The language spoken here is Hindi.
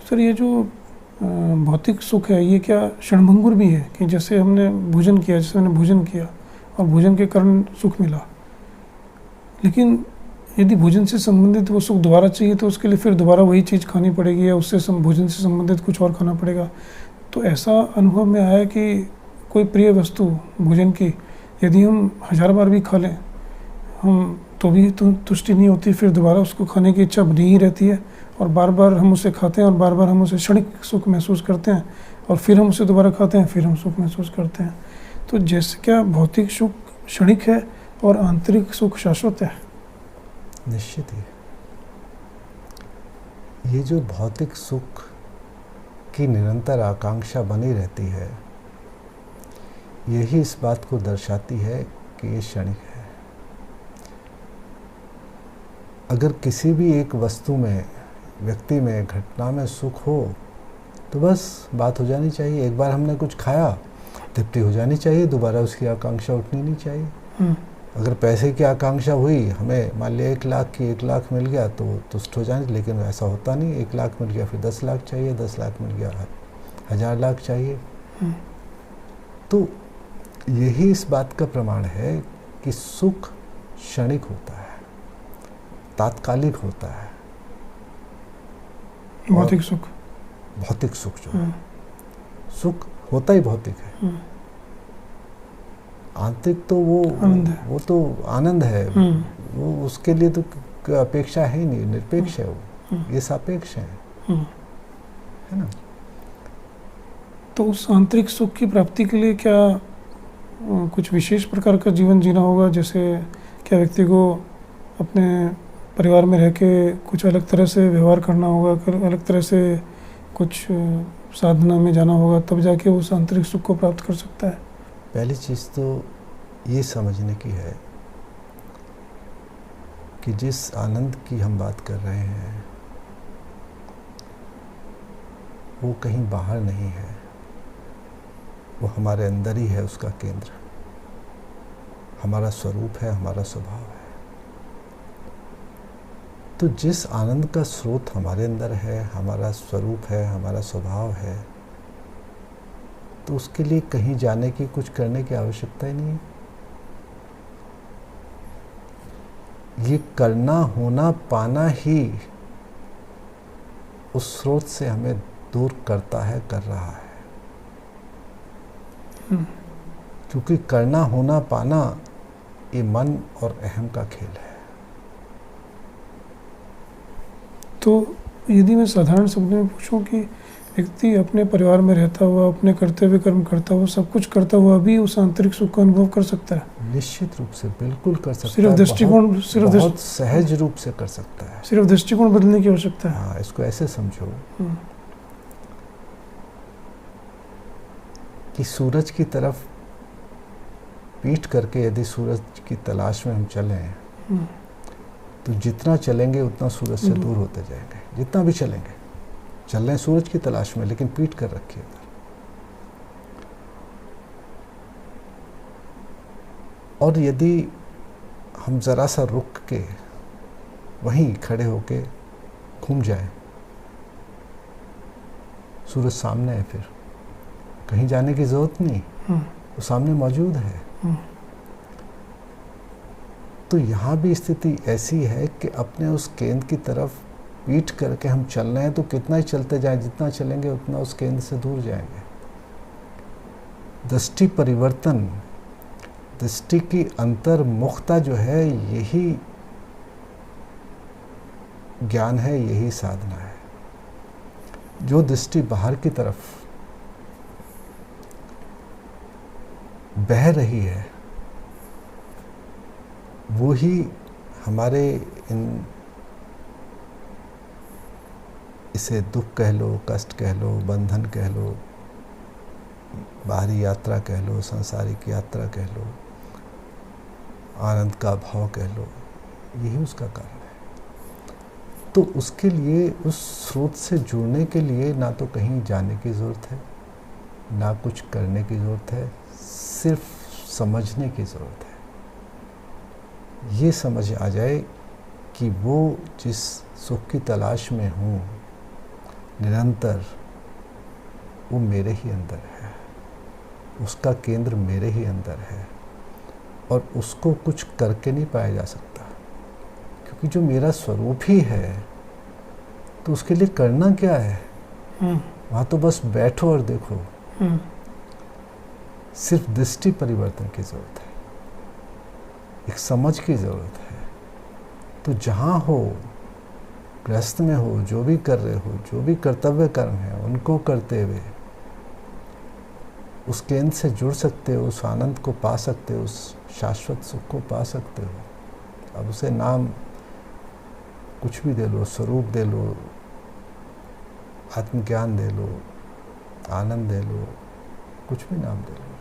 सर ये जो भौतिक सुख है ये क्या क्षणभंगुर भी है कि जैसे हमने भोजन किया, जैसे हमने भोजन किया और भोजन के कारण सुख मिला, लेकिन यदि भोजन से संबंधित वो सुख दोबारा चाहिए तो उसके लिए फिर दोबारा वही चीज़ खानी पड़ेगी या उससे भोजन से संबंधित कुछ और खाना पड़ेगा। तो ऐसा अनुभव में आया कि कोई प्रिय वस्तु भोजन की यदि हम 1000 बार भी खा लें हम तो भी तुष्टि नहीं होती, फिर दोबारा उसको खाने की इच्छा बनी ही रहती है और बार बार हम उसे खाते हैं और बार बार हम उसे क्षणिक सुख महसूस करते हैं और फिर हम उसे दोबारा खाते हैं, फिर हम सुख महसूस करते हैं। तो जैसे क्या भौतिक सुख क्षणिक है और आंतरिक सुख शाश्वत है? निश्चित ही ये जो भौतिक सुख की निरंतर आकांक्षा बनी रहती है यही इस बात को दर्शाती है कि ये क्षणिक है। अगर किसी भी एक वस्तु में, व्यक्ति में, घटना में सुख हो तो बस बात हो जानी चाहिए। एक बार हमने कुछ खाया, तृप्ति हो जानी चाहिए, दोबारा उसकी आकांक्षा उठनी नहीं चाहिए। अगर पैसे की आकांक्षा हुई, हमें मान लिया 1 लाख की 1 लाख मिल गया तो तुष्ट हो जाने, लेकिन ऐसा होता नहीं। 1 लाख मिल गया फिर 10 लाख चाहिए, 10 लाख मिल गया 1000 लाख चाहिए। तो यही इस बात का प्रमाण है कि सुख क्षणिक होता है, तात्कालिक होता है। भौतिक सुख, भौतिक सुख जो है, सुख होता ही भौतिक है। आंतरिक तो वो तो आनंद है, वो उसके लिए तो अपेक्षा है ही नहीं, निरपेक्ष है वो, ये सापेक्ष है ना। तो उस आंतरिक सुख की प्राप्ति के लिए क्या कुछ विशेष प्रकार का जीवन जीना होगा? जैसे क्या व्यक्ति को अपने परिवार में रह के कुछ अलग तरह से व्यवहार करना होगा, अलग तरह से कुछ साधना में जाना होगा, तब जाके उस आंतरिक सुख को प्राप्त कर सकता है? पहली चीज़ तो ये समझने की है कि जिस आनंद की हम बात कर रहे हैं वो कहीं बाहर नहीं है, वो हमारे अंदर ही है। उसका केंद्र हमारा स्वरूप है, हमारा स्वभाव है। तो जिस आनंद का स्रोत हमारे अंदर है, हमारा स्वरूप है, हमारा स्वभाव है, तो उसके लिए कहीं जाने की, कुछ करने की आवश्यकता ही नहीं है। ये करना, होना, पाना ही उस स्रोत से हमें दूर करता है, कर रहा है। क्योंकि करना, होना, पाना ये मन और अहम का खेल है। तो यदि मैं साधारण शब्दों में पूछूं कि व्यक्ति अपने परिवार में रहता हुआ, अपने कर्तव्य कर्म करता हुआ, सब कुछ करता हुआ भी उस आंतरिक सुख का अनुभव कर सकता है? निश्चित रूप से, बिल्कुल कर सकता है। सिर्फ दृष्टिकोण, बहुत सहज रूप से कर सकता है। सिर्फ दृष्टिकोण बदलने की आवश्यकता है। हाँ, इसको ऐसे समझो कि सूरज की तरफ पीठ करके यदि सूरज की तलाश में हम चलें तो जितना चलेंगे उतना सूरज से दूर होते जाएंगे। जितना भी चलेंगे, चल रहे हैं सूरज की तलाश में, लेकिन पीठ कर रखी है। और यदि हम जरा सा रुक के वहीं खड़े होके घूम जाएं, सूरज सामने है, फिर कहीं जाने की जरूरत नहीं, वो सामने मौजूद है। तो यहाँ भी स्थिति ऐसी है कि अपने उस केंद्र की तरफ पीठ करके हम चल रहे हैं, तो कितना ही चलते जाएं, जितना चलेंगे उतना उस केंद्र से दूर जाएंगे। दृष्टि परिवर्तन, दृष्टि की अंतर्मुखता जो है, यही ज्ञान है, यही साधना है। जो दृष्टि बाहर की तरफ बह रही है वो ही हमारे इसे दुख कह लो, कष्ट कह लो, बंधन कह लो, बाहरी यात्रा कह लो, सांसारिक यात्रा कह लो, आनंद का भाव कह लो, यही उसका कारण है। तो उसके लिए, उस स्रोत से जुड़ने के लिए ना तो कहीं जाने की ज़रूरत है, ना कुछ करने की ज़रूरत है, सिर्फ समझने की ज़रूरत है। ये समझ आ जाए कि वो जिस सुख की तलाश में हूँ निरंतर, वो मेरे ही अंदर है, उसका केंद्र मेरे ही अंदर है और उसको कुछ करके नहीं पाया जा सकता, क्योंकि जो मेरा स्वरूप ही है तो उसके लिए करना क्या है? वहाँ तो बस बैठो और देखो। सिर्फ दृष्टि परिवर्तन की ज़रूरत है, एक समझ की ज़रूरत है। तो जहाँ हो, गृहस्थ में हो, जो भी कर रहे हो, जो भी कर्तव्य कर्म है उनको करते हुए उस केंद्र से जुड़ सकते हो, उस आनंद को पा सकते हो, उस शाश्वत सुख को पा सकते हो। अब उसे नाम कुछ भी दे लो, स्वरूप दे लो, आत्मज्ञान दे लो, आनंद दे लो, कुछ भी नाम दे लो।